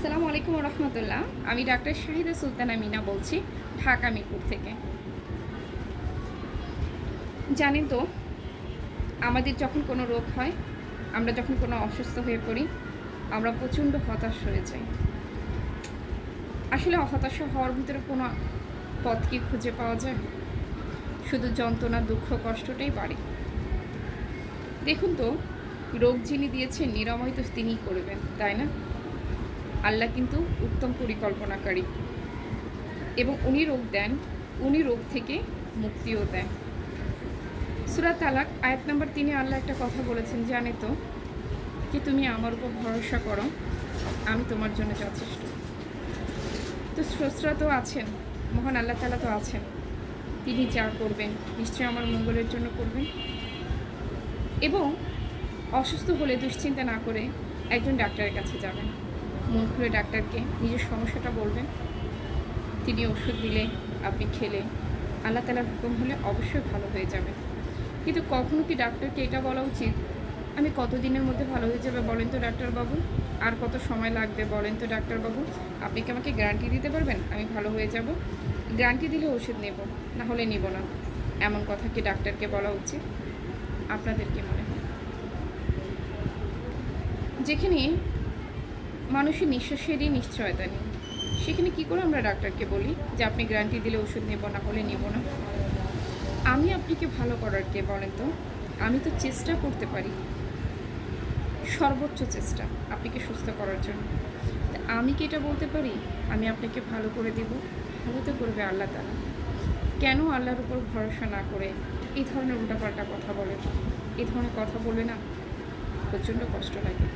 আসসালামু আলাইকুম রহমতুল্লাহ। আমি ডাক্তার শাহিদা সুলতানা মিনা বলছি, ঢাকা মিরপুর থেকে। জানেন তো, আমাদের যখন কোনো রোগ হয়, আমরা যখন কোনো অসুস্থ হয়ে পড়ি, আমরা প্রচণ্ড হতাশ হয়ে যাই। আসলে হতাশা হওয়ার ভিতরে কোনো পথ কি খুঁজে পাওয়া যায়? শুধু যন্ত্রণা, দুঃখ, কষ্টটাই বাড়ে। দেখুন তো, রোগ যিনি দিয়েছেন নিরাময় তো তিনিই করবেন, তাই না? আল্লাহ কিন্তু উত্তম পরিকল্পনাকারী, এবং উনি রোগ দেন, উনি রোগ থেকে মুক্তিও দেন। সূরা তালাক আয়াত নম্বর 3 আল্লাহ একটা কথা বলেছেন, জানে তো কি তুমি আমার উপর ভরসা করো, আমি তোমার জন্য যথেষ্ট। তো স্রষ্টা তো আছেন, মহান আল্লাহ তাআলা তো আছেন, তিনি যা করবেন নিশ্চয়ই আমার মঙ্গলের জন্য করবেন। এবং অসুস্থ হলে দুশ্চিন্তা না করে একজন ডাক্তারের কাছে যাবেন, মন খুলে ডাক্তারকে নিজের সমস্যাটা বলবেন, তিনি ওষুধ দিলে আপনি খেলে আল্লাহ তাআলার হুকুম হলে অবশ্যই ভালো হয়ে যাবে। কিন্তু কখনো কি ডাক্তারকে এটা বলা উচিত, আমি কতদিনের মধ্যে ভালো হয়ে যাবে বলেন তো ডাক্তারবাবু, আর কত সময় লাগবে বলেন তো ডাক্তারবাবু, আপনি কি আমাকে গ্যারান্টি দিতে পারবেন আমি ভালো হয়ে যাব? গ্যারান্টি দিলে ওষুধ নেব, না হলে নেব না। এমন কথা কি ডাক্তারকে বলা উচিত? আপনাদের কি মনে হয়? যেখানে মানুষের নিঃশ্বাসেরই নিশ্চয়তা নেই, সেখানে কী করে আমরা ডাক্তারকে বলি যে আপনি গ্যারান্টি দিলে ওষুধ নেব, না হলে নেব না? আমি আপনাকে ভালো করার কে বলেন তো? আমি তো চেষ্টা করতে পারি, সর্বোচ্চ চেষ্টা আপনাকে সুস্থ করার জন্য। আমি কি এটা বলতে পারি আমি আপনাকে ভালো করে দেব? ভালো তো করবে আল্লাহ তাআলা। কেন আল্লাহর উপর ভরসা না করে এই ধরনের উল্টাপাল্টা কথা বলে? এই ধরনের কথা বলে না প্রচণ্ড কষ্ট লাগে।